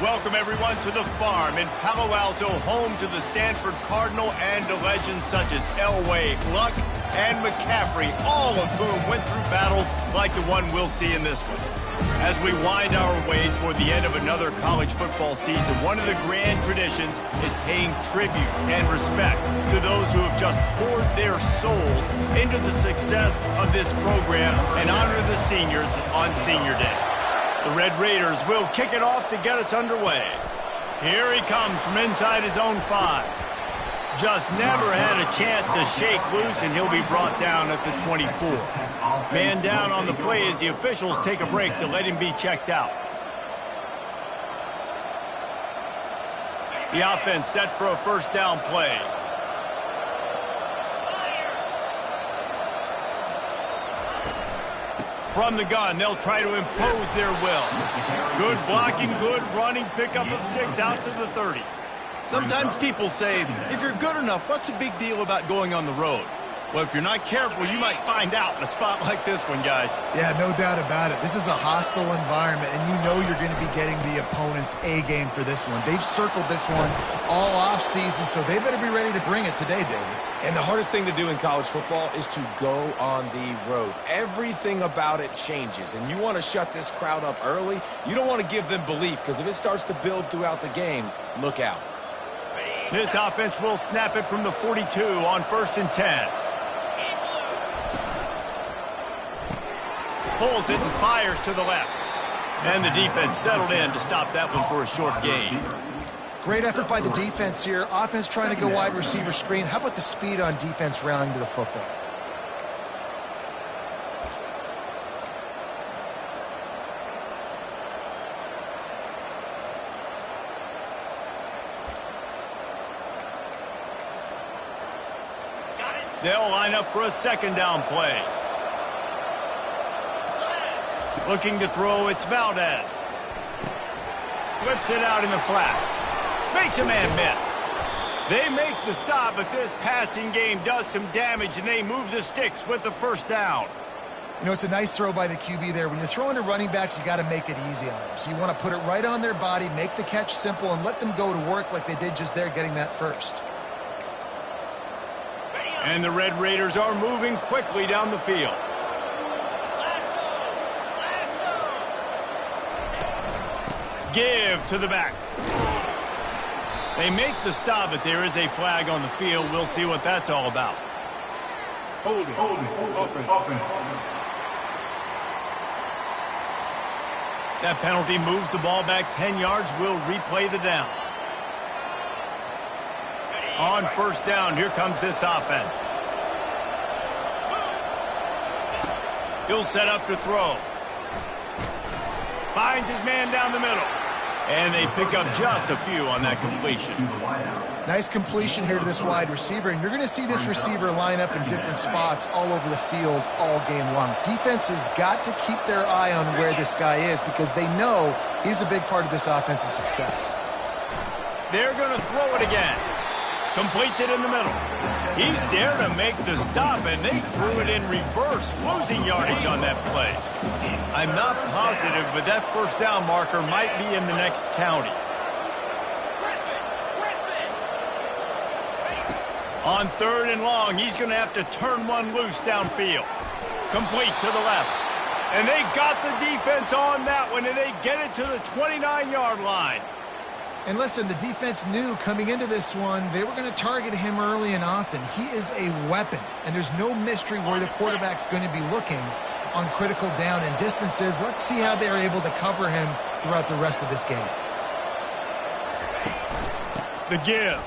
Welcome, everyone, to the farm in Palo Alto, home to the Stanford Cardinal and to legends such as Elway, Luck, and McCaffrey, all of whom went through battles like the one we'll see in this one. As we wind our way toward the end of another college football season, one of the grand traditions is paying tribute and respect to those who have just poured their souls into the success of this program and honor the seniors on Senior Day. The Red Raiders will kick it off to get us underway. Here he comes from inside his own 5. Just never had a chance to shake loose, and he'll be brought down at the 24. Man down on the play as the officials take a break to let him be checked out. The offense set for a first down play. From the gun, they'll try to impose their will. Good blocking, good running, pickup of 6 out to the 30. Sometimes people say, if you're good enough, what's the big deal about going on the road? Well, if you're not careful, you might find out in a spot like this one, guys. Yeah, no doubt about it. This is a hostile environment, and you know you're going to be getting the opponent's A game for this one. They've circled this one all off season, so they better be ready to bring it today, David. And the hardest thing to do in college football is to go on the road. Everything about it changes, and you want to shut this crowd up early. You don't want to give them belief, because if it starts to build throughout the game, look out. This offense will snap it from the 42 on 1st and 10. Pulls it and fires to the left. And the defense settled in to stop that one for a short gain. Great effort by the defense here. Offense trying to go wide receiver screen. How about the speed on defense rallying to the football? They'll line up for a second down play. Looking to throw, it's Valdez. Flips it out in the flat. Makes a man miss. They make the stop, but this passing game does some damage, and they move the sticks with the first down. You know, it's a nice throw by the QB there. When you're throwing to running backs, you got to make it easy on them. So you want to put it right on their body, make the catch simple, and let them go to work like they did just there, getting that first. And the Red Raiders are moving quickly down the field. Give to the back. They make the stop, but there is a flag on the field. We'll see what that's all about. Hold it. Open. That penalty moves the ball back 10 yards. We'll replay the down. On first down, here comes this offense. He'll set up to throw. Finds his man down the middle. And they pick up just a few on that completion. Nice completion here to this wide receiver, and you're going to see this receiver line up in different spots all over the field all game long. Defense has got to keep their eye on where this guy is because they know he's a big part of this offense's success. They're going to throw it again. Completes it in the middle. He's there to make the stop, and they threw it in reverse, losing yardage on that play. I'm not positive, but that first down marker might be in the next county. On 3rd and long, he's going to have to turn one loose downfield. Complete to the left. And they got the defense on that one, and they get it to the 29-yard line. And listen, the defense knew coming into this one, they were going to target him early and often. He is a weapon, and there's no mystery where the quarterback's going to be looking on critical down and distances. Let's see how they're able to cover him throughout the rest of this game. The give.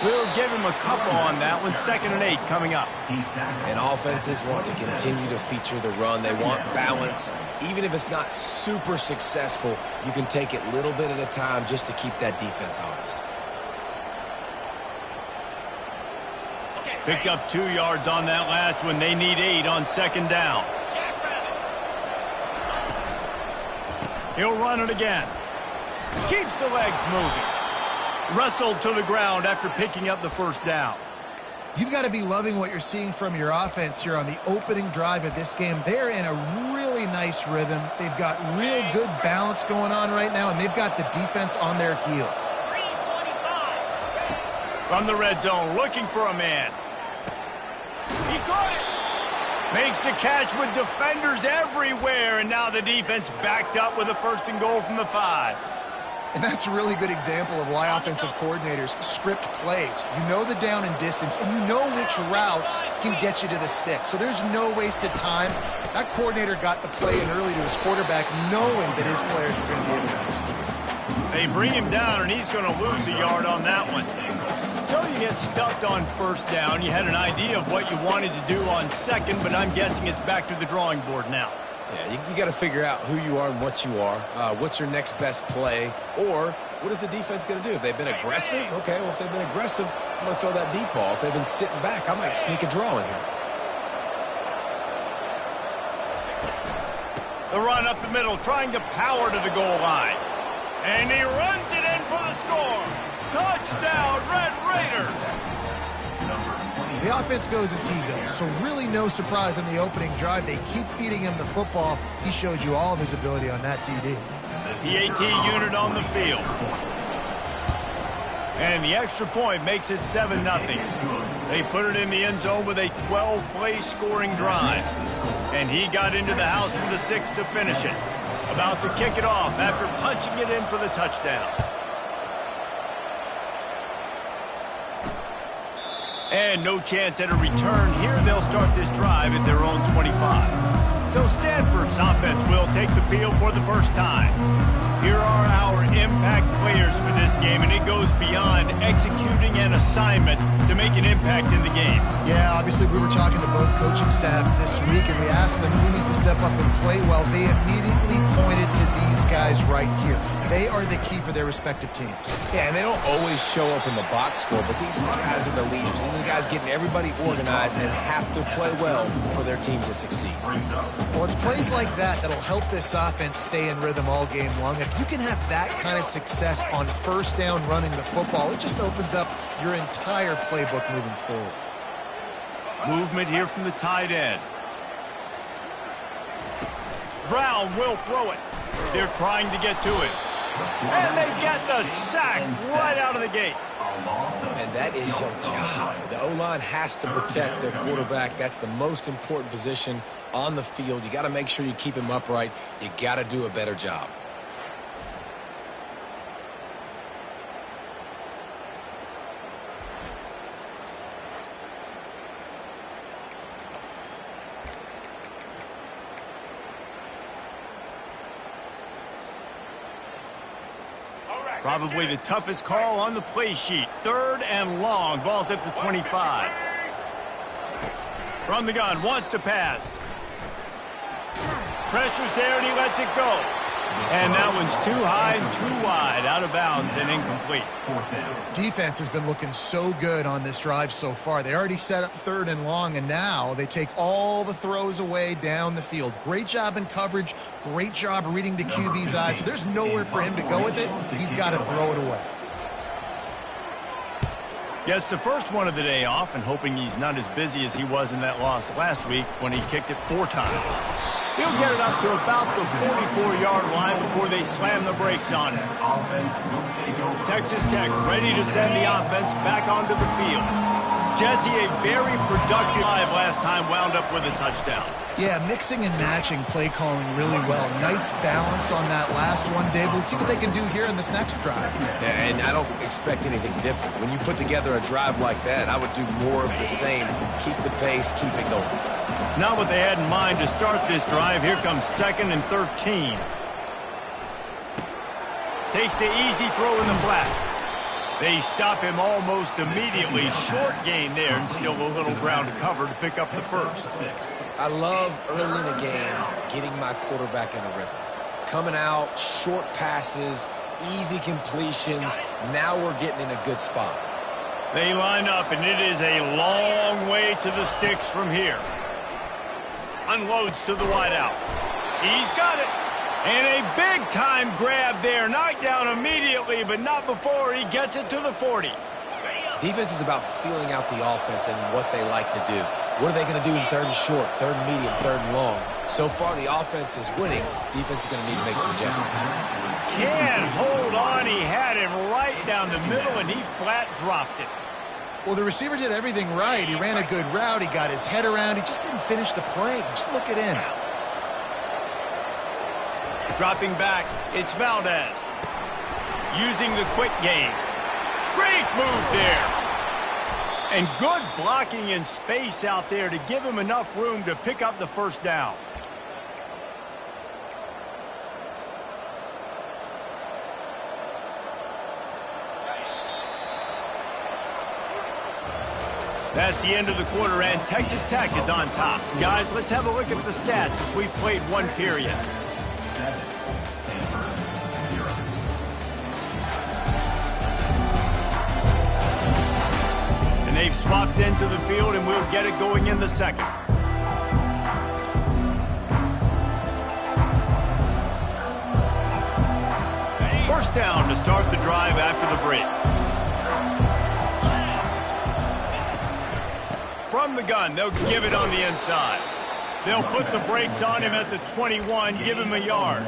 We'll give him a couple on that one. 2nd and 8 coming up. And offenses want to continue to feature the run. They want balance. Even if it's not super successful, you can take it little bit at a time just to keep that defense honest. Picked up 2 yards on that last one. They need 8 on 2nd down. He'll run it again. Keeps the legs moving. Wrestled to the ground after picking up the first down. You've got to be loving what you're seeing from your offense here on the opening drive of this game. They're in a really very nice rhythm. They've got real good balance going on right now, and they've got the defense on their heels. From the red zone, looking for a man. He caught it. Makes the catch with defenders everywhere, and now the defense backed up with a 1st and goal from the 5. And that's a really good example of why offensive coordinators script plays. You know the down and distance, and you know which routes can get you to the stick. So there's no wasted time. That coordinator got the play in early to his quarterback, knowing that his players were going to be able to execute. They bring him down, and he's going to lose a yard on that one. So you get stuffed on 1st down. You had an idea of what you wanted to do on 2nd, but I'm guessing it's back to the drawing board now. Yeah, you got to figure out who you are and what you are. What's your next best play? Or what is the defense going to do? If they've been aggressive, okay, well, if they've been aggressive, I'm going to throw that deep ball. If they've been sitting back, I might sneak a draw in here. The run up the middle, trying to power to the goal line. And he runs it in for the score. Touchdown, Red Raider. The offense goes as he goes, so really no surprise on the opening drive. They keep feeding him the football. He showed you all of his ability on that TD. The AT unit on the field. And the extra point makes it 7-0. They put it in the end zone with a 12-play scoring drive. And he got into the house from the 6 to finish it. About to kick it off after punching it in for the touchdown. And no chance at a return here. They'll start this drive at their own 25. So Stanford's offense will take the field for the first time. Here are our impact players for this game, and it goes beyond executing an assignment to make an impact in the game. Yeah, obviously we were talking to both coaching staffs this week, and we asked them who needs to step up and play well. They immediately pointed to these guys right here. They are the key for their respective teams. Yeah, and they don't always show up in the box score, but these guys are the leaders. These are the guys getting everybody organized and have to play well for their team to succeed. Well, it's plays like that that'll help this offense stay in rhythm all game long. If you can have that kind of success on 1st down running the football, it just opens up your entire playbook moving forward. Movement here from the tight end. Brown will throw it. They're trying to get to it. And they get the sack right out of the gate. And that is your job. The O-line has to protect their quarterback. That's the most important position on the field. You got to make sure you keep him upright. You got to do a better job. Probably the toughest call on the play sheet. 3rd and long. Ball's at the 25. From the gun, wants to pass. Pressure's there, and he lets it go. And that one's too high and too wide, out of bounds and incomplete. Defense has been looking so good on this drive so far. They already set up 3rd and long, and now they take all the throws away down the field. Great job in coverage, great job reading the QB's eyes. So there's nowhere for him to go with it. He's got to throw it away. Gets the first one of the day off, and hoping he's not as busy as he was in that loss last week when he kicked it 4 times. He'll get it up to about the 44-yard line before they slam the brakes on it. Texas Tech ready to send the offense back onto the field. Jesse, a very productive drive last time, wound up with a touchdown. Yeah, mixing and matching play calling really well. Nice balance on that last one, Dave. Let's see what they can do here in this next drive. Yeah, and I don't expect anything different. When you put together a drive like that, I would do more of the same. Keep the pace, keep it going. Not what they had in mind to start this drive. Here comes 2nd and 13. Takes the easy throw in the flat. They stop him almost immediately. Short gain there, and still a little ground to cover to pick up the first. I love early in a game getting my quarterback in a rhythm. Coming out, short passes, easy completions. Now we're getting in a good spot. They line up, and it is a long way to the sticks from here. Unloads to the wideout. He's got it. And a big-time grab there. Knocked down immediately, but not before he gets it to the 40. Defense is about feeling out the offense and what they like to do. What are they going to do in third and short, third and medium, third and long? So far, the offense is winning. Defense is going to need to make some adjustments. Can't hold on. He had him right down the middle, and he flat dropped it. Well, the receiver did everything right. He ran a good route. He got his head around. He just didn't finish the play. Just look it in. Dropping back, it's Valdez. Using the quick game. Great move there. And good blocking in space out there to give him enough room to pick up the first down. That's the end of the quarter, and Texas Tech is on top. Guys, let's have a look at the stats as we've played one period. And they've swapped into the field, and we'll get it going in the second. First down to start the drive after the break. From the gun, they'll give it on the inside. They'll put the brakes on him at the 21, give him a yard.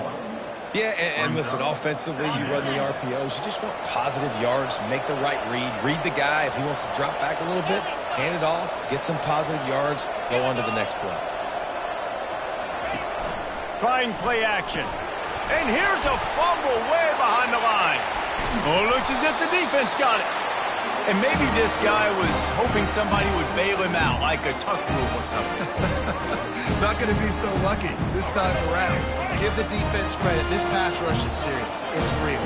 Yeah, and listen, offensively, you run the RPOs. You just want positive yards, make the right read the guy. If he wants to drop back a little bit, hand it off, get some positive yards, go on to the next play. Trying play action. And here's a fumble way behind the line. Oh, it looks as if the defense got it. And maybe this guy was hoping somebody would bail him out, like a tuck rule or something. Not going to be so lucky this time around. Give the defense credit. This pass rush is serious. It's real.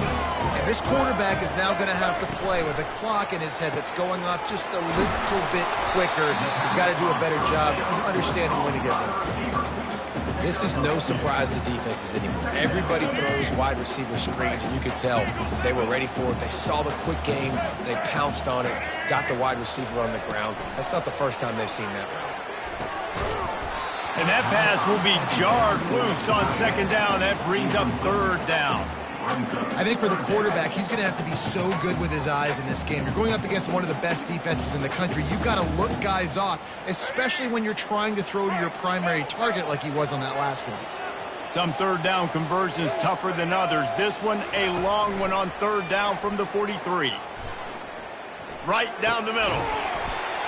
And this quarterback is now going to have to play with a clock in his head that's going off just a little bit quicker. He's got to do a better job understanding when to get ready. This is no surprise to defenses anymore. Everybody throws wide receiver screens, and you could tell they were ready for it. They saw the quick game. They pounced on it, got the wide receiver on the ground. That's not the first time they've seen that route. And that pass will be jarred loose on second down. That brings up third down. I think for the quarterback, he's going to have to be so good with his eyes in this game. You're going up against one of the best defenses in the country. You've got to look guys off, especially when you're trying to throw to your primary target like he was on that last one. Some third down conversions tougher than others. This one, a long one on third down from the 43. Right down the middle.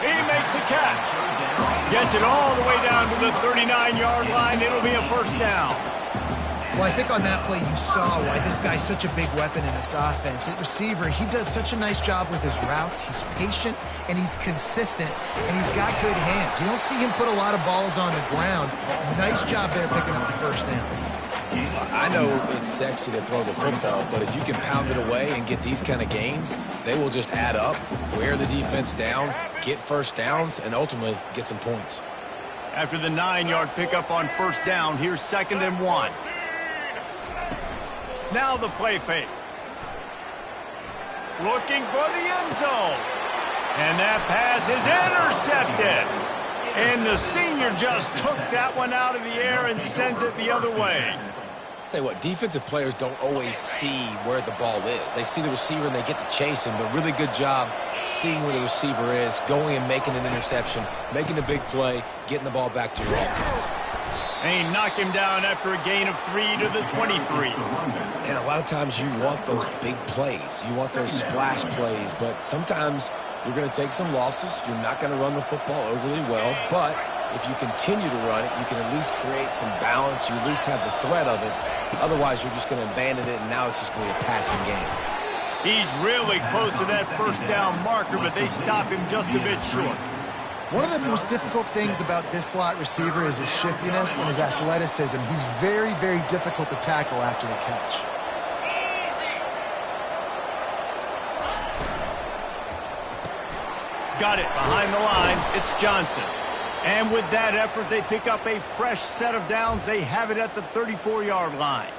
He makes a catch. Gets it all the way down to the 39-yard line. It'll be a first down. Well, I think on that play you saw why this guy's such a big weapon in this offense. At receiver, he does such a nice job with his routes. He's patient, and he's consistent, and he's got good hands. You don't see him put a lot of balls on the ground. Nice job there picking up the first down. I know it's sexy to throw the football, but if you can pound it away and get these kind of gains, they will just add up, wear the defense down, get first downs, and ultimately get some points. After the 9-yard pickup on first down, here's 2nd and 1. Now the play fake. Looking for the end zone. And that pass is intercepted. And the senior just took that one out of the air and sends it the other way. Tell you what, defensive players don't always see where the ball is. They see the receiver and they get to chase him, but really good job seeing where the receiver is, going and making an interception, making a big play, getting the ball back to your offense. And he knocked him down after a gain of 3 to the 23. And a lot of times you want those big plays. You want those splash plays, but sometimes you're going to take some losses. You're not going to run the football overly well, but if you continue to run it, you can at least create some balance. You at least have the threat of it. Otherwise, you're just going to abandon it, and now it's just going to be a passing game. He's really close to that first down marker, but they stop him just a bit short. One of the most difficult things about this slot receiver is his shiftiness and his athleticism. He's very, very difficult to tackle after the catch. Got it behind the line. It's Johnson. And with that effort, they pick up a fresh set of downs. They have it at the 34-yard line.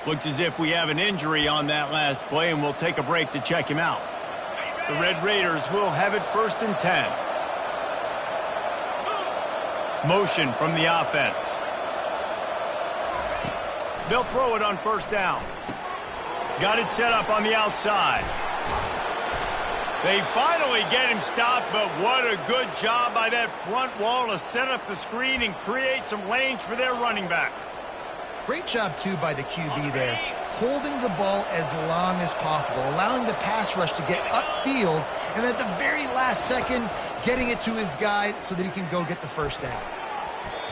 Looks as if we have an injury on that last play, and we'll take a break to check him out. The Red Raiders will have it 1st and 10. Motion from the offense. They'll throw it on first down. Got it set up on the outside. They finally get him stopped, but what a good job by that front wall to set up the screen and create some lanes for their running back. Great job, too, by the QB there, holding the ball as long as possible, allowing the pass rush to get upfield, and at the very last second, getting it to his guy so that he can go get the first down.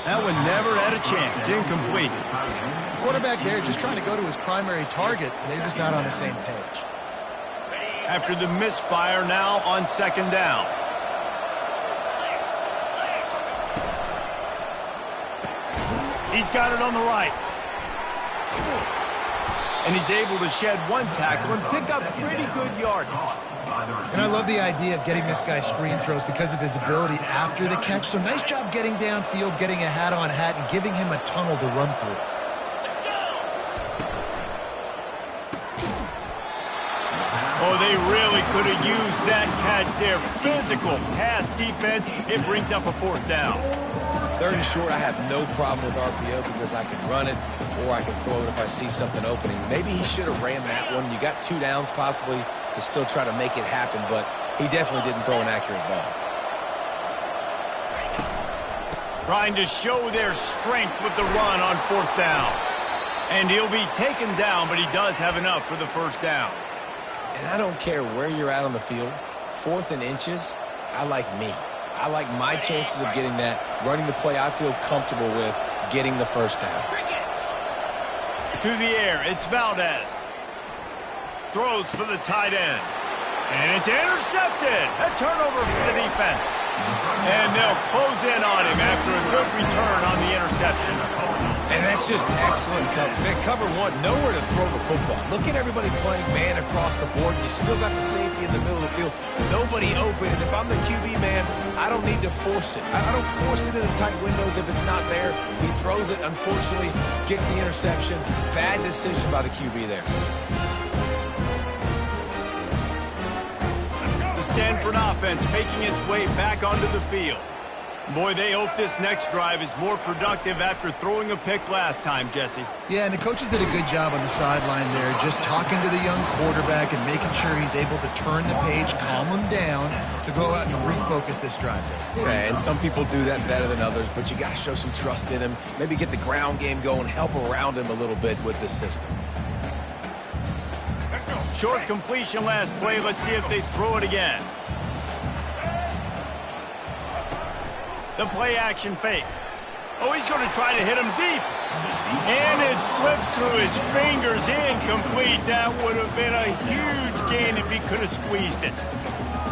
That one never had a chance. Incomplete. The quarterback there just trying to go to his primary target, and they're just not on the same page. After the misfire, now on second down. He's got it on the right. And he's able to shed one tackle and pick up pretty good yardage. And I love the idea of getting this guy screen throws because of his ability after the catch. So nice job getting downfield, getting a hat-on-hat, and giving him a tunnel to run through. Oh, they really could have used that catch there. Physical pass defense. It brings up a fourth down. Third and short, I have no problem with RPO because I can run it or I can throw it if I see something opening. Maybe he should have ran that one. You got 2 downs possibly to still try to make it happen, but he definitely didn't throw an accurate ball. Trying to show their strength with the run on fourth down. And he'll be taken down, but he does have enough for the first down. And I don't care where you're at on the field. 4th and inches, I like me. I like my chances of getting that, running the play I feel comfortable with, getting the first down. To the air, it's Valdez. Throws for the tight end. And it's intercepted. A turnover for the defense. And they'll close in on him after a good return on the interception. And that's just excellent cover. Man, cover one, nowhere to throw the football. Look at everybody playing man across the board. You still got the safety in the middle of the field. Nobody open. And if I'm the QB man, I don't need to force it. I don't force it in the tight windows if it's not there. He throws it, unfortunately, gets the interception. Bad decision by the QB there. The Stanford offense making its way back onto the field. Boy, they hope this next drive is more productive after throwing a pick last time, Jesse. Yeah, and the coaches did a good job on the sideline there, just talking to the young quarterback and making sure he's able to turn the page, calm him down, to go out and refocus this drive. Yeah, and some people do that better than others, but you got to show some trust in him, maybe get the ground game going, help around him a little bit with this system. Short completion last play. Let's see if they throw it again. The play action fake. Oh, he's going to try to hit him deep. And it slips through his fingers, incomplete. That would have been a huge gain if he could have squeezed it.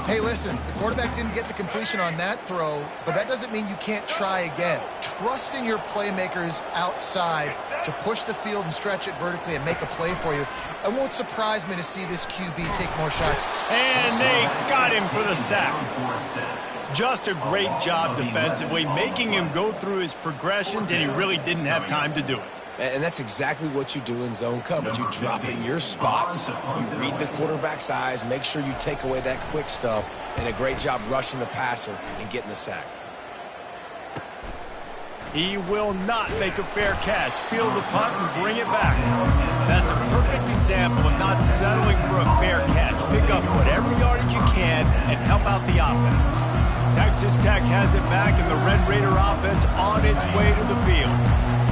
Hey, listen, the quarterback didn't get the completion on that throw, but that doesn't mean you can't try again. Trust in your playmakers outside to push the field and stretch it vertically and make a play for you. It won't surprise me to see this QB take more shots. And they got him for the sack. Just a great job defensively, making him go through his progressions, and he really didn't have time to do it. And that's exactly what you do in zone coverage. You drop in your spots, you read the quarterback's eyes, make sure you take away that quick stuff, and a great job rushing the passer and getting the sack. He will not make a fair catch. Field the punt and bring it back. That's a perfect example of not settling for a fair catch. Pick up whatever yardage you can and help out the offense. Texas Tech has it back, and the Red Raider offense on its way to the field.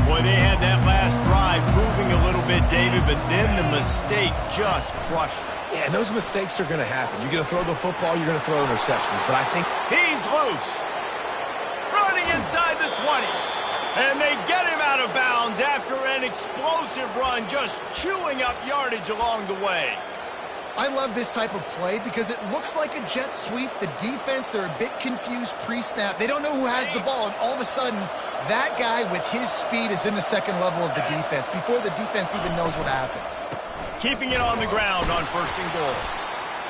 Boy, they had that last drive moving a little bit, David, but then the mistake just crushed them. Yeah, and those mistakes are going to happen. You're going to throw the football, you're going to throw interceptions, but I think... He's loose. Running inside the 20. And they get him out of bounds after an explosive run, just chewing up yardage along the way. I love this type of play because it looks like a jet sweep. The defense, they're a bit confused pre-snap. They don't know who has the ball, and all of a sudden, that guy with his speed is in the second level of the defense before the defense even knows what happened. Keeping it on the ground on 1st and goal.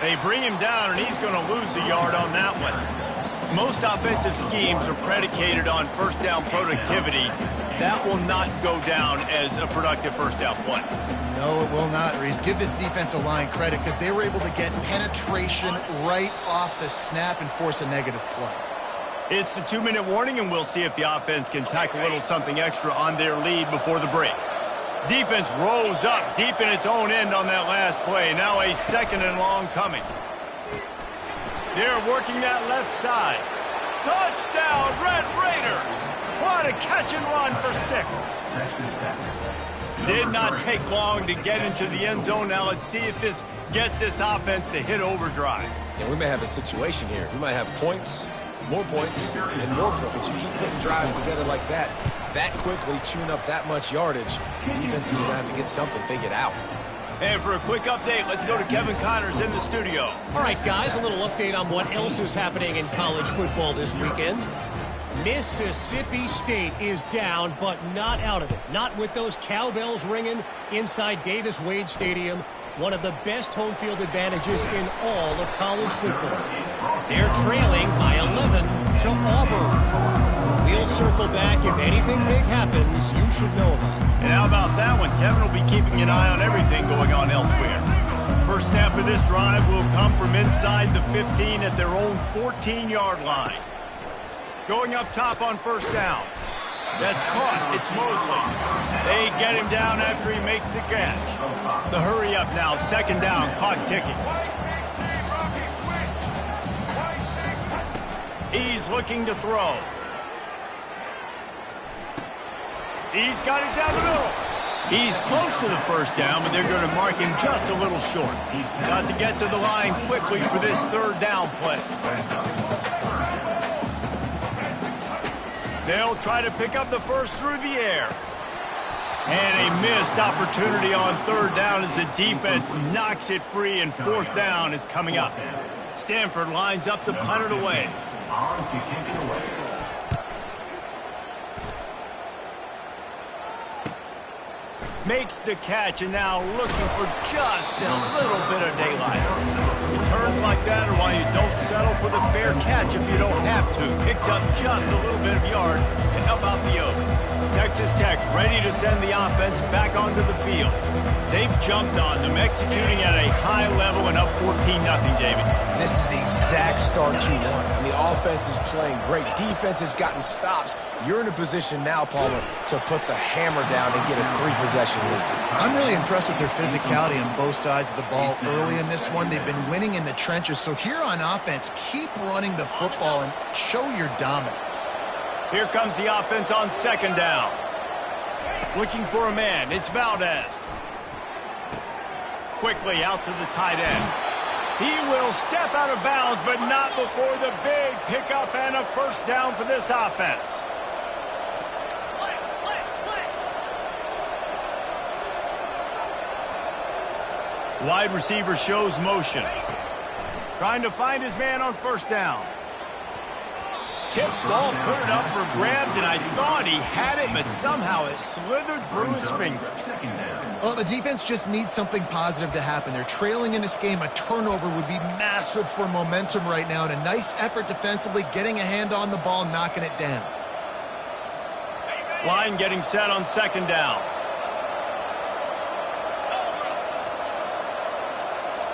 They bring him down, and he's going to lose a yard on that one. Most offensive schemes are predicated on first down productivity. That will not go down as a productive first down play. No, it will not, Reese. Give this defensive line credit because they were able to get penetration right off the snap and force a negative play. It's the 2-minute warning, and we'll see if the offense can tack a little something extra on their lead before the break. Defense rose up deep in its own end on that last play. Now a 2nd and long coming. They're working that left side. Touchdown, Red Raiders! What a catch and run for 6. Did not take long to get into the end zone. Now let's see if this gets this offense to hit overdrive. And we may have a situation here. We might have points, more points, and more points. You keep putting drives together like that quickly, chewing up that much yardage. Defenses are going to have to get something figured out. And for a quick update, let's go to Kevin Connors in the studio. All right, guys, a little update on what else is happening in college football this weekend. Mississippi State is down, but not out of it. Not with those cowbells ringing inside Davis-Wade Stadium, one of the best home field advantages in all of college football. They're trailing by 11 to Auburn. We'll circle back. If anything big happens, you should know about it. And how about that one? Kevin will be keeping an eye on everything going on elsewhere. First snap of this drive will come from inside the 15 at their own 14-yard line. Going up top on first down. That's caught. It's Mosley. They get him down after he makes the catch. The hurry up now. Second down. Clock ticking. He's looking to throw. He's got it down the middle. He's close to the first down, but they're going to mark him just a little short. Got to get to the line quickly for this third down play. They'll try to pick up the first through the air. And a missed opportunity on third down as the defense knocks it free, and fourth down is coming up. Stanford lines up to punt it away. Makes the catch, and now looking for just a little bit of daylight. Turns like that are why you don't settle for the fair catch if you don't have to. Picks up just a little bit of yards to help out the Oak. Texas Tech ready to send the offense back onto the field. They've jumped on them, executing at a high level and up 14-0, David. This is the exact start you want. And the offense is playing great. Defense has gotten stops. You're in a position now, Palmer, to put the hammer down and get a 3-possession lead. I'm really impressed with their physicality on both sides of the ball early in this one. They've been winning in the trenches. So here on offense, keep running the football and show your dominance. Here comes the offense on second down. Looking for a man. It's Valdez. Quickly out to the tight end. He will step out of bounds, but not before the big pickup and a first down for this offense. Wide receiver shows motion. Trying to find his man on first down. Tip ball, put it up for grabs, and I thought he had it, but somehow it slithered through his fingers. Well, the defense just needs something positive to happen. They're trailing in this game. A turnover would be massive for momentum right now, and a nice effort defensively, getting a hand on the ball, knocking it down. Line getting set on second down.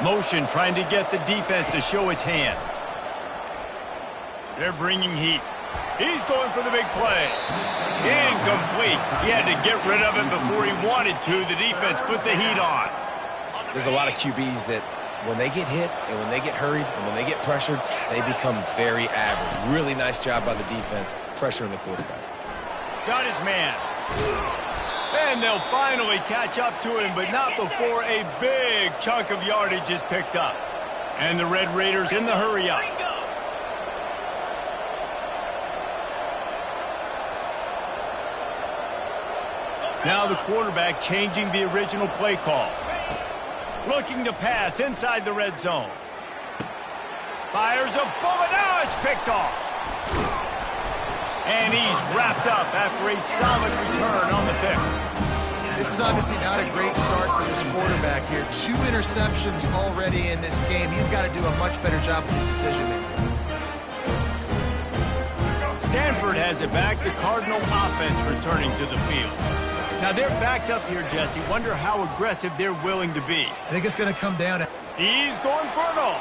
Motion trying to get the defense to show his hand. They're bringing heat. He's going for the big play. Incomplete. He had to get rid of it before he wanted to. The defense put the heat on. There's a lot of QBs that when they get hit and when they get hurried and when they get pressured, they become very average. Really nice job by the defense pressuring the quarterback. Got his man. And they'll finally catch up to him, but not before a big chunk of yardage is picked up. And the Red Raiders in the hurry up. Now the quarterback changing the original play call. Looking to pass inside the red zone. Fires a bullet. Now it's picked off. And he's wrapped up after a solid return on the pick. This is obviously not a great start for this quarterback here. 2 interceptions already in this game. He's got to do a much better job with his decision-making. Stanford has it back. The Cardinal offense returning to the field. Now they're backed up here, Jesse. Wonder how aggressive they're willing to be. I think it's going to come down to... He's going for it all.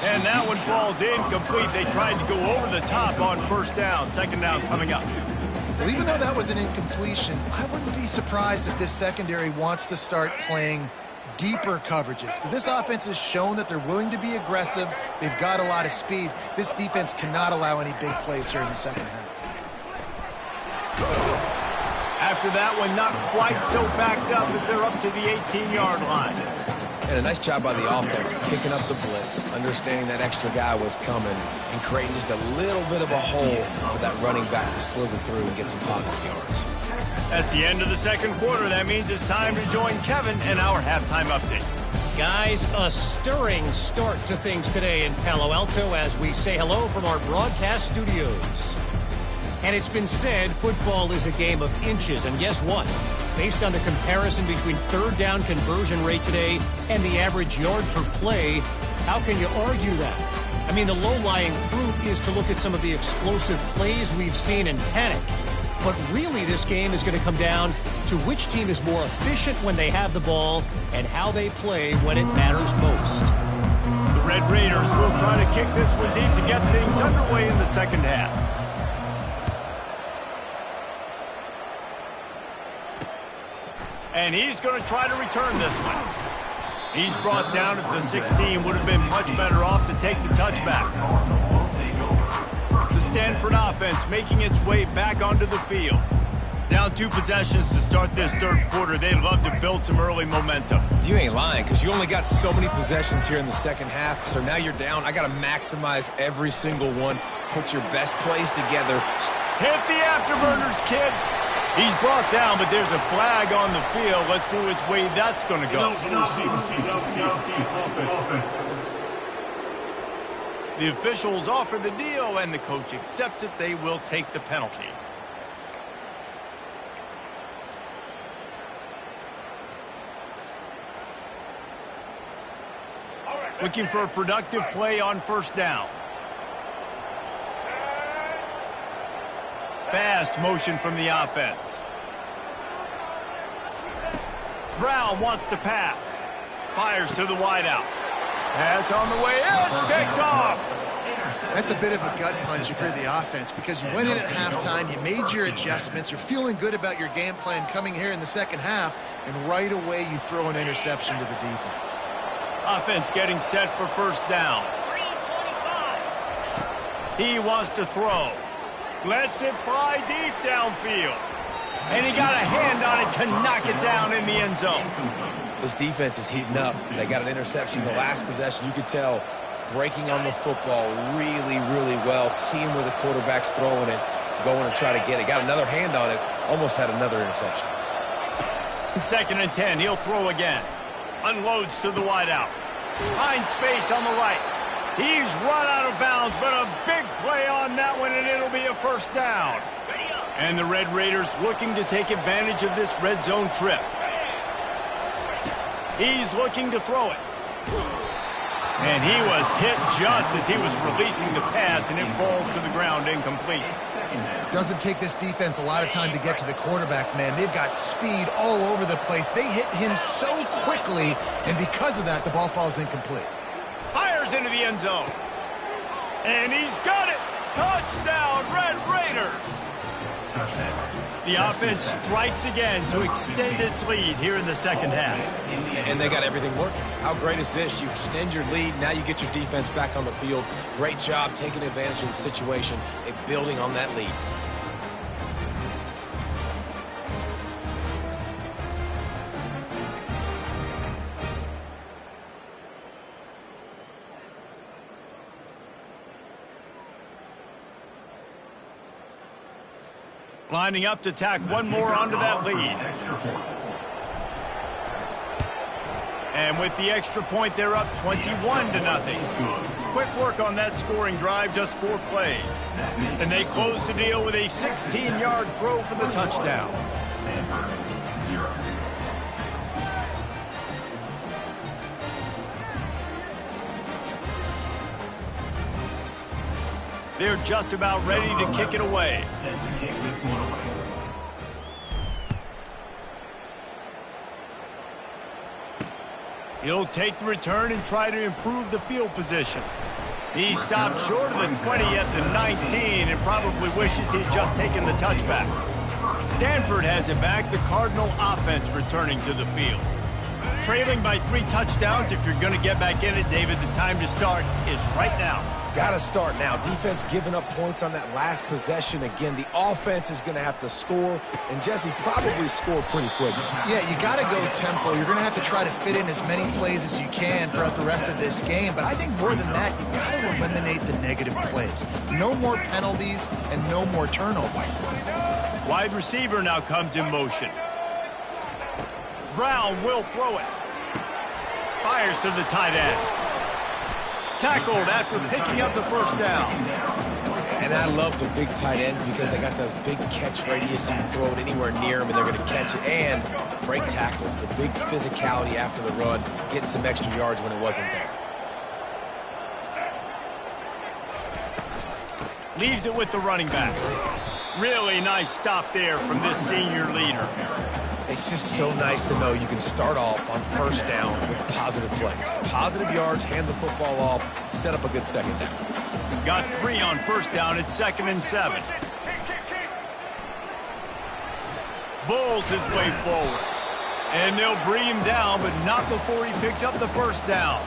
And that one falls incomplete. They tried to go over the top on first down. Second down coming up. Well, even though that was an incompletion, I wouldn't be surprised if this secondary wants to start playing deeper coverages because this offense has shown that they're willing to be aggressive. They've got a lot of speed. This defense cannot allow any big plays here in the second half. After that one, not quite so backed up as they're up to the 18-yard line. And a nice job by the offense, picking up the blitz, understanding that extra guy was coming, and creating just a little bit of a hole for that running back to slither through and get some positive yards. That's the end of the second quarter. That means it's time to join Kevin and our halftime update. Guys, a stirring start to things today in Palo Alto as we say hello from our broadcast studios. And it's been said football is a game of inches, and guess what? Based on the comparison between third down conversion rate today and the average yard per play, how can you argue that? I mean, the low-lying fruit is to look at some of the explosive plays we've seen and panic. But really, this game is going to come down to which team is more efficient when they have the ball and how they play when it matters most. The Red Raiders will try to kick this one deep to get things underway in the second half. And he's going to try to return this one. He's brought down at the 16. Would have been much better off to take the touchback. The Stanford offense making its way back onto the field. Down 2 possessions to start this third quarter. They'd love to build some early momentum. You ain't lying, because you only got so many possessions here in the second half, so now you're down. I got to maximize every single one. Put your best plays together. Hit the afterburners, kid. He's brought down, but there's a flag on the field. Let's see which way that's going to go. The officials offer the deal, and the coach accepts it. They will take the penalty. Looking for a productive play on first down. Fast motion from the offense. Brown wants to pass. Fires to the wideout. Pass on the way. It's picked off. That's a bit of a gut punch if you're the offense because you went in at halftime, you made your adjustments, you're feeling good about your game plan coming here in the second half, and right away you throw an interception to the defense. Offense getting set for first down. He wants to throw. Lets it fly deep downfield. And he got a hand on it to knock it down in the end zone. This defense is heating up. They got an interception the last possession. You could tell breaking on the football really, really well, seeing where the quarterback's throwing it, going to try to get it. Got another hand on it, almost had another interception. 2nd and 10, he'll throw again. Unloads to the wideout. Finds space on the right. He's run out of bounds, but a big play on that one, and it'll be a first down. And the Red Raiders looking to take advantage of this red zone trip. He's looking to throw it. And he was hit just as he was releasing the pass, and it falls to the ground incomplete. Doesn't take this defense a lot of time to get to the quarterback, man. They've got speed all over the place. They hit him so quickly, and because of that, the ball falls incomplete. Fires into the end zone. And he's got it. Touchdown, Red Raiders. The offense strikes again to extend its lead here in the second half. And they got everything working. How great is this? You extend your lead. Now you get your defense back on the field. Great job taking advantage of the situation and building on that lead. Lining up to tack one more onto that lead. And with the extra point, they're up 21-0. Quick work on that scoring drive, just 4 plays. And they close the deal with a 16-yard throw for the touchdown. They're just about ready to kick it away. He'll take the return and try to improve the field position. He stopped short of the 20 at the 19 and probably wishes he'd just taken the touchback. Stanford has it back, the Cardinal offense returning to the field. Trailing by 3 touchdowns. If you're going to get back in it, David, the time to start is right now. Got to start now. Defense giving up points on that last possession. Again, the offense is going to have to score, and Jesse probably score pretty quick. Yeah, you got to go tempo. You're going to have to try to fit in as many plays as you can throughout the rest of this game. But I think more than that, you got to eliminate the negative plays. No more penalties and no more turnovers. Wide receiver now comes in motion. Brown will throw it. Fires to the tight end. Tackled after picking up the first down. And I love the big tight ends because they got those big catch radius. You can throw it anywhere near them, and they're going to catch it. And break tackles, the big physicality after the run, getting some extra yards when it wasn't there. Leaves it with the running back. Really nice stop there from this senior leader. It's just so nice to know you can start off on first down with positive plays. Positive yards, hand the football off, set up a good second down. Got 3 on first down at 2nd and 7. Bowls his way forward. And they'll bring him down, but not before he picks up the first down.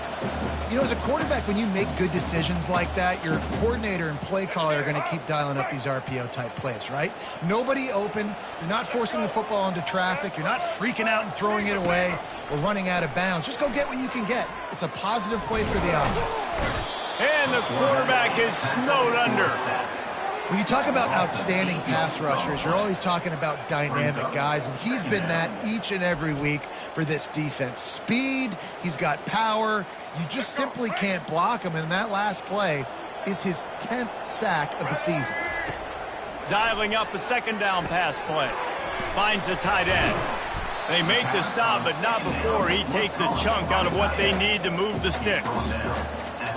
You know, as a quarterback, when you make good decisions like that, your coordinator and play caller are going to keep dialing up these RPO-type plays, right? Nobody open. You're not forcing the football into traffic. You're not freaking out and throwing it away or running out of bounds. Just go get what you can get. It's a positive play for the offense. And the quarterback is snowed under. When you talk about outstanding pass rushers, you're always talking about dynamic guys, and he's been that each and every week for this defense. Speed, he's got power. You just simply can't block him, and that last play is his 10th sack of the season. Dialing up a second down pass play. Finds the tight end. They make the stop, but not before he takes a chunk out of what they need to move the sticks.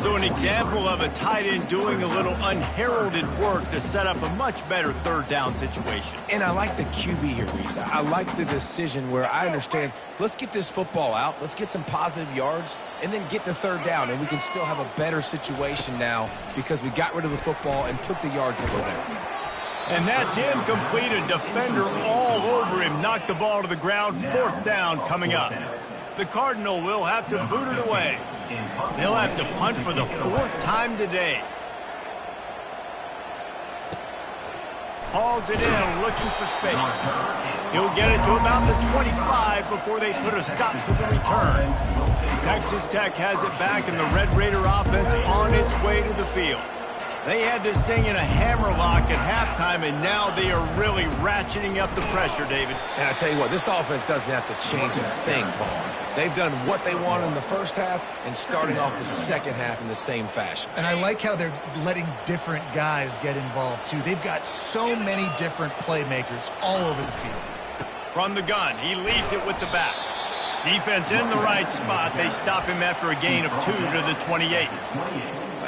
So an example of a tight end doing a little unheralded work to set up a much better third down situation. And I like the QB here, Reese. I like the decision where I understand, let's get this football out, let's get some positive yards, and then get to third down, and we can still have a better situation now because we got rid of the football and took the yards that were there. And that's incomplete. A defender all over him. Knocked the ball to the ground. 4th down coming up. The Cardinal will have to boot it away. They'll have to punt for the 4th time today. Hauls it in, looking for space. He'll get it to about the 25 before they put a stop to the return. Texas Tech has it back, and the Red Raider offense on its way to the field. They had this thing in a hammerlock at halftime, and now they are really ratcheting up the pressure, David. And I tell you what, this offense doesn't have to change a thing, Paul. They've done what they wanted in the first half and starting off the second half in the same fashion. And I like how they're letting different guys get involved, too. They've got so many different playmakers all over the field. From the gun, he leaves it with the back. Defense in the right spot. They stop him after a gain of 2 to the 28.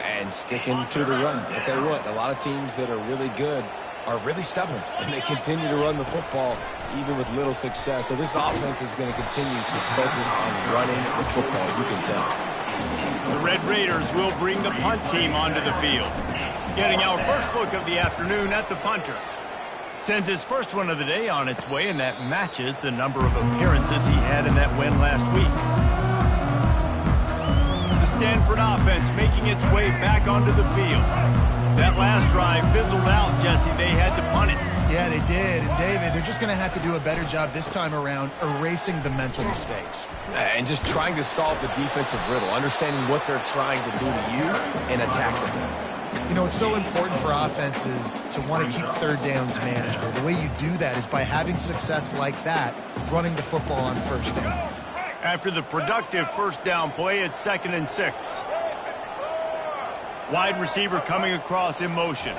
And sticking to the run. I tell you what, a lot of teams that are really good are really stubborn, and they continue to run the football even with little success. So this offense is going to continue to focus on running the football, you can tell. The Red Raiders will bring the punt team onto the field. Getting our first look of the afternoon at the punter. Sends his first one of the day on its way, and that matches the number of appearances he had in that win last week. Stanford offense making its way back onto the field. That last drive fizzled out, Jesse. They had to punt it. Yeah, they did. And, David, they're just going to have to do a better job this time around erasing the mental mistakes. And just trying to solve the defensive riddle, understanding what they're trying to do to you and attack them. You know, it's so important for offenses to want to keep third downs manageable. The way you do that is by having success like that, running the football on first down. After the productive first down play, it's 2nd and 6. Wide receiver coming across in motion.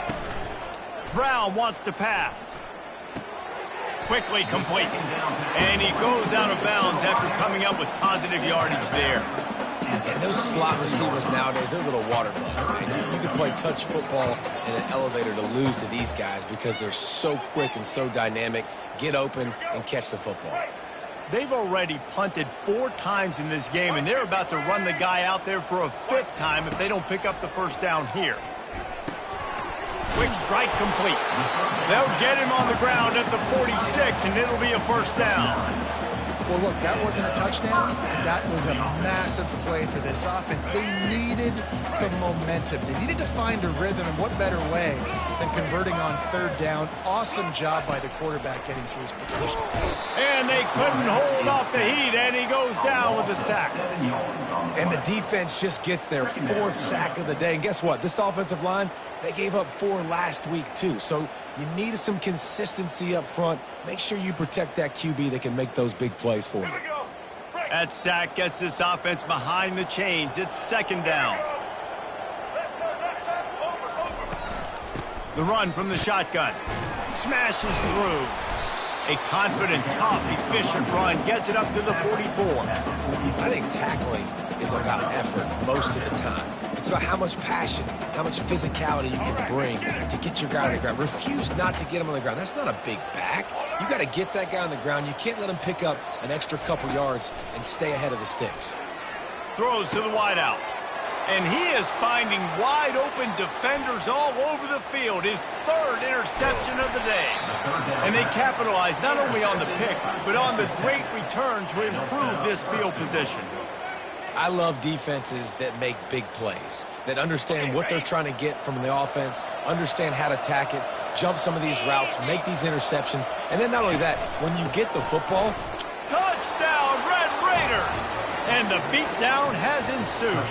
Brown wants to pass. Quickly complete. And he goes out of bounds after coming up with positive yardage there. And those slot receivers nowadays, they're little water bugs, man. You can play touch football in an elevator to lose to these guys because they're so quick and so dynamic. Get open and catch the football. They've already punted 4 times in this game, and they're about to run the guy out there for a 5th time if they don't pick up the first down here. Quick strike complete. They'll get him on the ground at the 46, and it'll be a first down. Well, look, that wasn't a touchdown. That was a massive play for this offense. They needed some momentum. They needed to find a rhythm, and what better way than converting on third down. Awesome job by the quarterback getting through his protection. And they couldn't hold off the heat, and he goes down with a sack. And the defense just gets their 4th sack of the day. And guess what? This offensive line, they gave up 4 last week, too. So you need some consistency up front. Make sure you protect that QB that can make those big plays for you. That sack gets this offense behind the chains. It's 2nd down. The run from the shotgun. Smashes through. A confident, tough, efficient run gets it up to the 44. I think tackling is about effort most of the time. It's about how much passion, how much physicality you can bring to get your guy on the ground. Refuse not to get him on the ground. That's not a big back. You got to get that guy on the ground. You can't let him pick up an extra couple yards and stay ahead of the sticks. Throws to the wideout. And he is finding wide-open defenders all over the field. His 3rd interception of the day. And they capitalize not only on the pick, but on the great return to improve this field position. I love defenses that make big plays, that understand what they're trying to get from the offense, understand how to attack it, jump some of these routes, make these interceptions. And then not only that, when you get the football... Touchdown, Red Raiders! And the beatdown has ensued.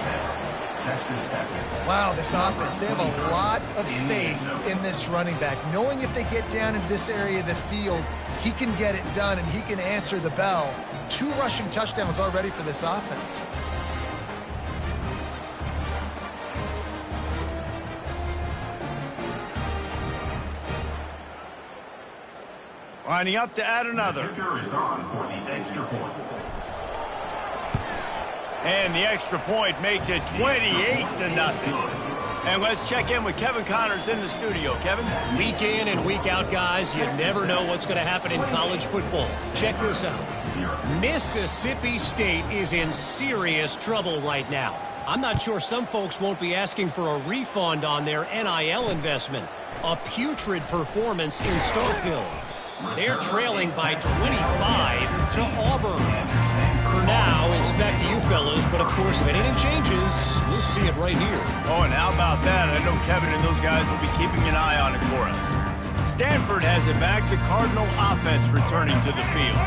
Wow, this offense, they have a lot of faith in this running back, knowing if they get down into this area of the field, he can get it done and he can answer the bell. 2 rushing touchdowns already for this offense. Lining up to add another. And the extra point makes it 28-0. And let's check in with Kevin Connors in the studio. Kevin? Week in and week out, guys, you never know what's going to happen in college football. Check this out. Mississippi State is in serious trouble right now. I'm not sure some folks won't be asking for a refund on their NIL investment. A putrid performance in Starkville. They're trailing by 25 to Auburn. For now, it's back to you fellas, but of course, if anything changes, we'll see it right here. Oh, and how about that? I know Kevin and those guys will be keeping an eye on it for us. Stanford has it back, the Cardinal offense returning to the field.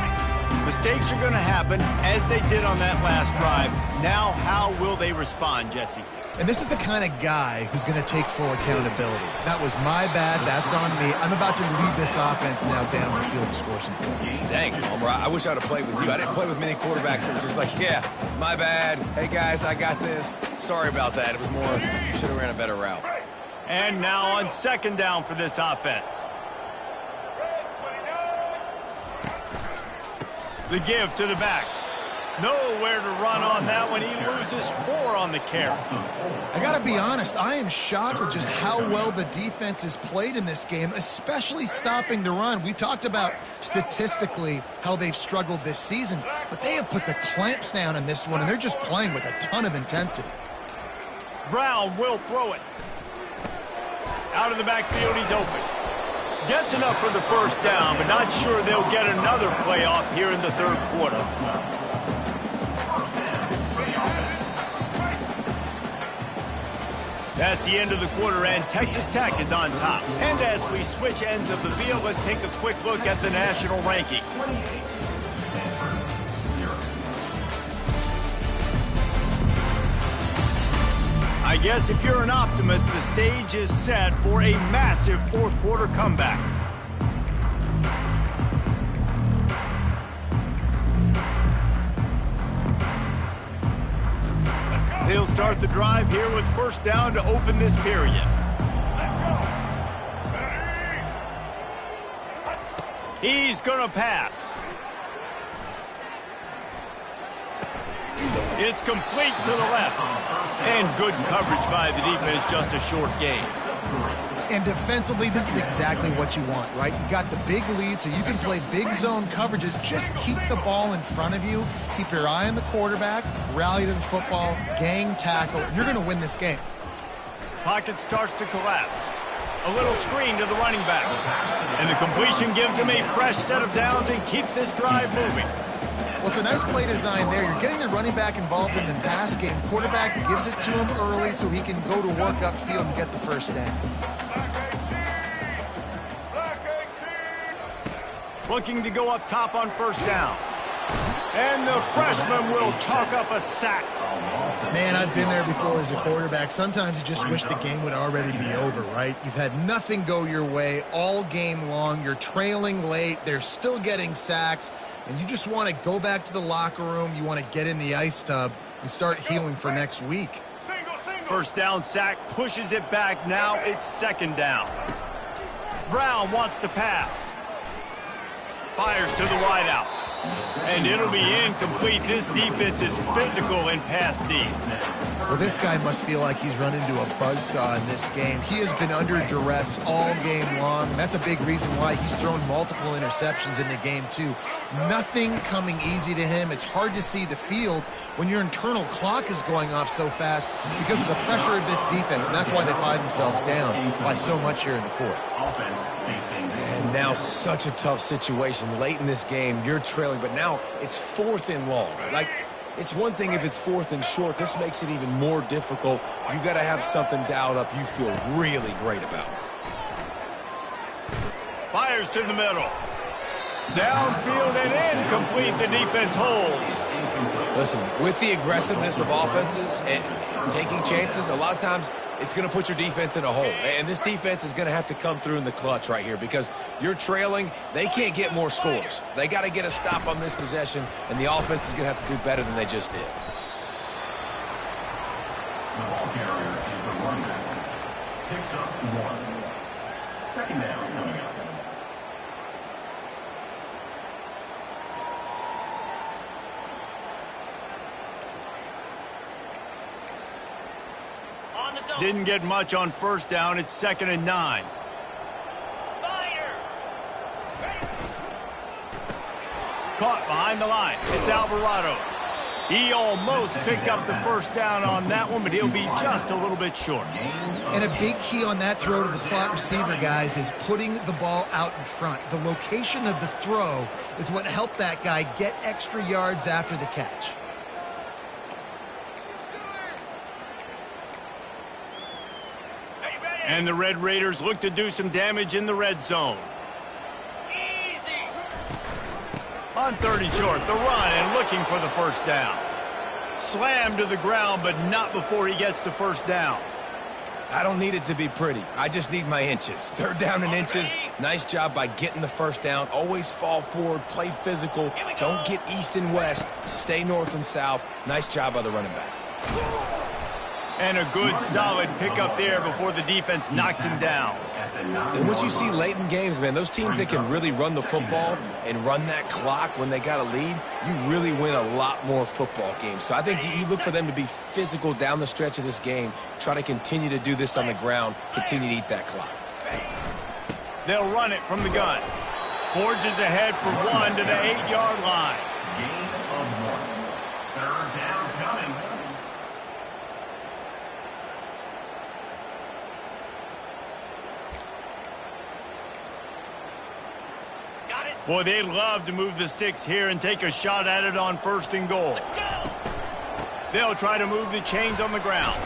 Mistakes are going to happen, as they did on that last drive. Now, how will they respond, Jesse? And this is the kind of guy who's going to take full accountability. That was my bad. That's on me. I'm about to lead this offense now down the field and score some points. Dang, Palmer, I wish I'd have played with you. I didn't play with many quarterbacks that were just like, yeah, my bad. Hey, guys, I got this. Sorry about that. It was more, should have ran a better route. And now on 2nd down for this offense. The give to the back. Nowhere to run on that one. He loses 4 on the carry. I got to be honest, I am shocked at just how well the defense has played in this game, especially stopping the run. We talked about statistically how they've struggled this season, but they have put the clamps down in this one, and they're just playing with a ton of intensity. Brown will throw it. Out of the backfield, he's open. Gets enough for the 1st down, but not sure they'll get another playoff here in the 3rd quarter. That's the end of the quarter, and Texas Tech is on top. And as we switch ends of the field, let's take a quick look at the national rankings. I guess if you're an optimist, the stage is set for a massive 4th quarter comeback. He'll start the drive here with 1st down to open this period. He's going to pass. It's complete to the left. And good coverage by the defense, just a short gain. And defensively, this is exactly what you want, right? You got the big lead, so you can play big zone coverages. Just keep the ball in front of you. Keep your eye on the quarterback, rally to the football, gang tackle, and you're going to win this game. Pocket starts to collapse. A little screen to the running back. And the completion gives him a fresh set of downs and keeps this drive moving. Well, it's a nice play design there. You're getting the running back involved in the pass game. Quarterback gives it to him early so he can go to work upfield and get the first down. Looking to go up top on first down. And the freshman will chalk up a sack. Man, I've been there before as a quarterback. Sometimes you just wish the game would already be over, right? You've had nothing go your way all game long. You're trailing late. They're still getting sacks. And you just want to go back to the locker room. You want to get in the ice tub and start healing for next week. First down sack, pushes it back. Now it's second down. Brown wants to pass. Fires to the wideout. And it'll be incomplete. This defense is physical in pass D. Well, this guy must feel like he's run into a buzzsaw in this game. He has been under duress all game long, and that's a big reason why he's thrown multiple interceptions in the game, too. Nothing coming easy to him. It's hard to see the field when your internal clock is going off so fast because of the pressure of this defense, and that's why they find themselves down by so much here in the fourth. And now such a tough situation. Late in this game, you're trailing, but now it's 4th and long. Like, it's one thing if it's 4th and short. This makes it even more difficult. You got to have something dialed up you feel really great about. Fires to the middle. Downfield and incomplete. The defense holds. Listen, with the aggressiveness of offenses and taking chances, a lot of times it's going to put your defense in a hole. And this defense is going to have to come through in the clutch right here because you're trailing. They can't get more scores. They got to get a stop on this possession, and the offense is going to have to do better than they just did. The ball carrier is the running back. Picks up 1. Second down coming up. Didn't get much on first down. It's 2nd and 9. Caught behind the line. It's Alvarado. He almost picked up the first down on that one, but he'll be just a little bit short. And a big key on that throw to the slot receiver, guys, is putting the ball out in front. The location of the throw is what helped that guy get extra yards after the catch. And the Red Raiders look to do some damage in the red zone. Easy. On 30 short, the run and looking for the first down. Slammed to the ground, but not before he gets the first down. I don't need it to be pretty. I just need my inches. 3rd down and inches. Nice job by getting the first down. Always fall forward, play physical. Don't get east and west. Stay north and south. Nice job by the running back. And a good, solid pickup there before the defense knocks him down. And what you see late in games, man, those teams that can really run the football and run that clock when they got a lead, you really win a lot more football games. So I think you look for them to be physical down the stretch of this game, try to continue to do this on the ground, continue to eat that clock. They'll run it from the gun. Forges ahead for 1 to the 8-yard line. Gain of 1. 3rd down coming. Boy, they'd love to move the sticks here and take a shot at it on 1st and goal. They'll try to move the chains on the ground.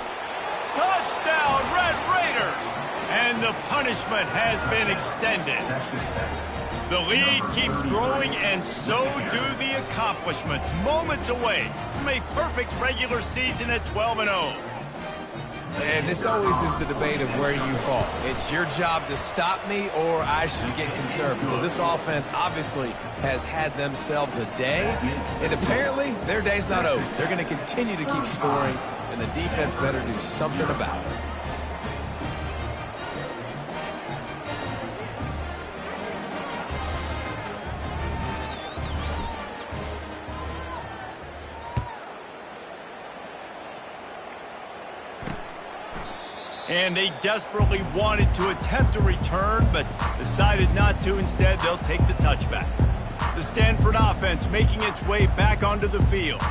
Touchdown, Red Raiders! And the punishment has been extended. The lead keeps growing, and so do the accomplishments. Moments away from a perfect regular season at 12-0. And this always is the debate of where you fall. It's your job to stop me or I should get concerned because this offense obviously has had themselves a day. And apparently their day's not over. They're going to continue to keep scoring, and the defense better do something about it. And they desperately wanted to attempt a return, but decided not to. Instead, they'll take the touchback. The Stanford offense making its way back onto the field.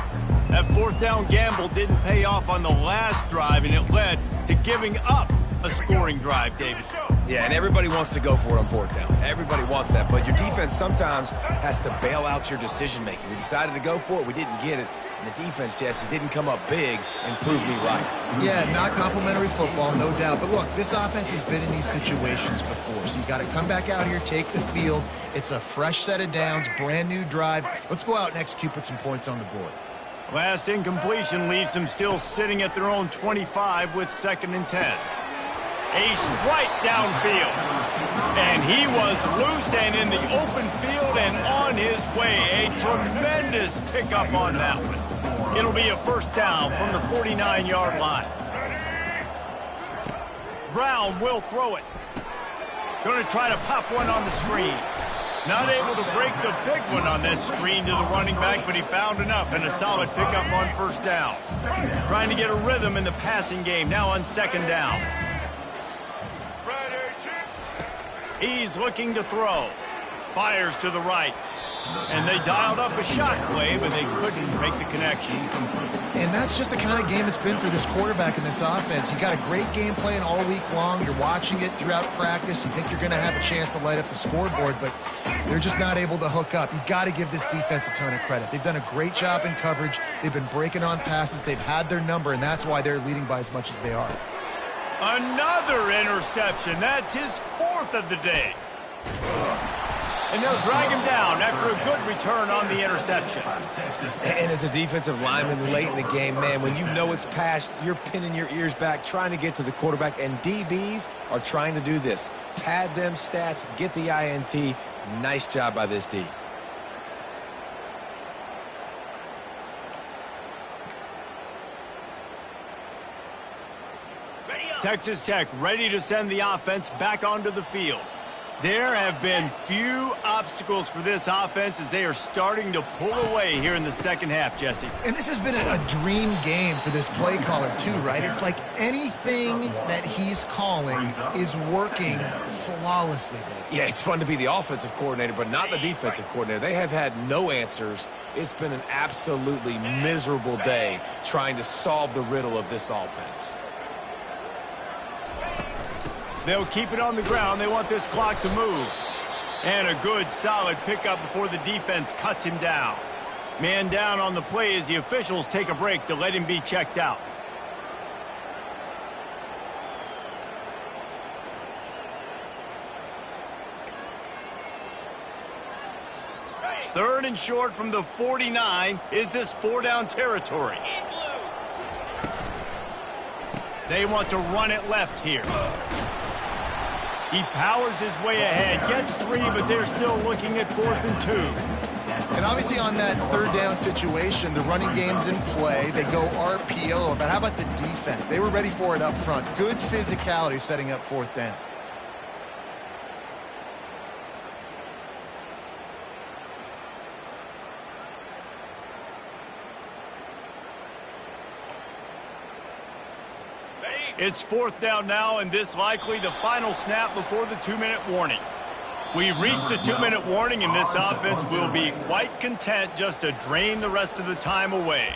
That 4th down gamble didn't pay off on the last drive, and it led to giving up a a scoring drive, David. Yeah, and everybody wants to go for it on fourth down. Everybody wants that, but your defense sometimes has to bail out your decision-making. We decided to go for it. We didn't get it. And the defense, Jesse, didn't come up big and prove me right. Yeah, not complimentary football, no doubt. But look, this offense has been in these situations before, so you got to come back out here, take the field. It's a fresh set of downs, brand new drive. Let's go out and execute, put some points on the board. Last incompletion leaves them still sitting at their own 25 with 2nd and 10. A strike downfield. And he was loose and in the open field and on his way. A tremendous pickup on that one. It'll be a first down from the 49-yard line. Brown will throw it. Going to try to pop one on the screen. Not able to break the big one on that screen to the running back, but he found enough and a solid pickup on first down. Trying to get a rhythm in the passing game now on 2nd down. He's looking to throw. Fires to the right. And they dialed up a shot play, but they couldn't make the connection. And that's just the kind of game it's been for this quarterback in this offense. You got a great game plan all week long. You're watching it throughout practice. You think you're going to have a chance to light up the scoreboard, but they're just not able to hook up. You got to give this defense a ton of credit. They've done a great job in coverage. They've been breaking on passes. They've had their number, and that's why they're leading by as much as they are. Another interception. That's his 4th of the day. And they'll drag him down after a good return on the interception. And as a defensive lineman late in the game, man, when you know it's past, you're pinning your ears back, trying to get to the quarterback, and DBs are trying to do this. Pad them stats, get the INT. Nice job by this D. Texas Tech ready to send the offense back onto the field. There have been few obstacles for this offense as they are starting to pull away here in the second half, Jesse. And this has been a dream game for this play caller, too, right? It's like anything that he's calling is working flawlessly. Yeah, it's fun to be the offensive coordinator, but not the defensive coordinator. They have had no answers. It's been an absolutely miserable day trying to solve the riddle of this offense. They'll keep it on the ground. They want this clock to move. And a good, solid pickup before the defense cuts him down. Man down on the play as the officials take a break to let him be checked out. Third and short from the 49. Is this 4-down territory? They want to run it left here. He powers his way ahead, gets 3, but they're still looking at 4th and 2. And obviously on that 3rd down situation, the running game's in play. They go RPO, but how about the defense? They were ready for it up front. Good physicality setting up 4th down. It's 4th down now, and this likely the final snap before the 2-minute warning. We've reached the 2-minute warning, and this offense will be quite content just to drain the rest of the time away.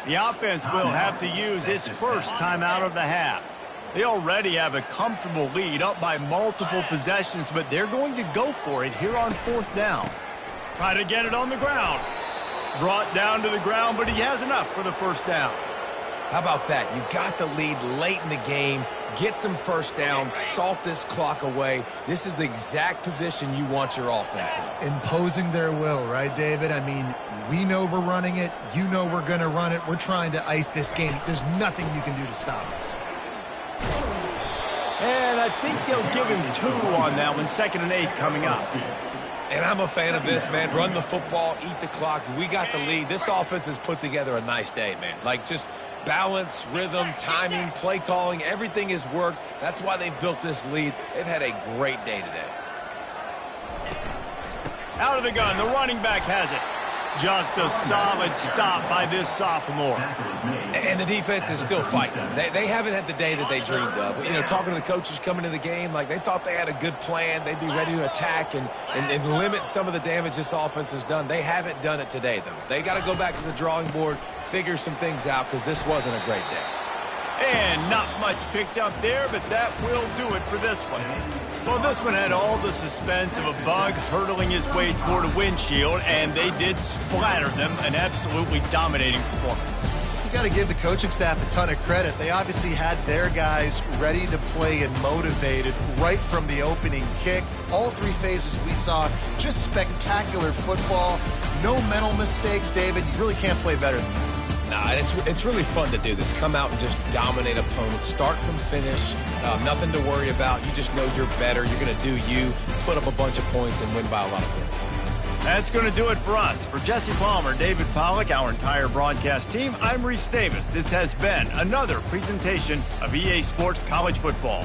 The offense will have to use its first timeout of the half. They already have a comfortable lead up by multiple possessions, but they're going to go for it here on 4th down. Try to get it on the ground. Brought down to the ground, but he has enough for the first down. How about that? You got the lead late in the game. Get some first downs. Salt this clock away. This is the exact position you want your offense in. Imposing their will, right, David? I mean, we know we're running it. You know we're going to run it. We're trying to ice this game. There's nothing you can do to stop us. And I think they'll give him 2 on that one. 2nd and 8 coming up. And I'm a fan of this, man. Run the football, eat the clock. We got the lead. This offense has put together a nice day, man. Like, just balance, rhythm, timing, play calling, everything has worked. That's why they've built this lead. They've had a great day today. Out of the gun, the running back has it. Just a solid stop by this sophomore. And the defense is still fighting. They haven't had the day that they dreamed of. You know, talking to the coaches coming into the game, like they thought they had a good plan. They'd be ready to attack and limit some of the damage this offense has done. They haven't done it today, though. They got to go back to the drawing board, figure some things out, because this wasn't a great day. And not much picked up there, but that will do it for this one. Well, this one had all the suspense of a bug hurtling his way toward a windshield, and they did splatter them, an absolutely dominating performance. You got to give the coaching staff a ton of credit. They obviously had their guys ready to play and motivated right from the opening kick. All three phases we saw, just spectacular football. No mental mistakes, David. You really can't play better than that. Nah, it's really fun to do this. Come out and just dominate opponents. Start from finish. Nothing to worry about. You just know you're better. You're going to do you, put up a bunch of points, and win by a lot of points. That's going to do it for us. For Jesse Palmer, David Pollack, our entire broadcast team, I'm Reese Davis. This has been another presentation of EA Sports College Football.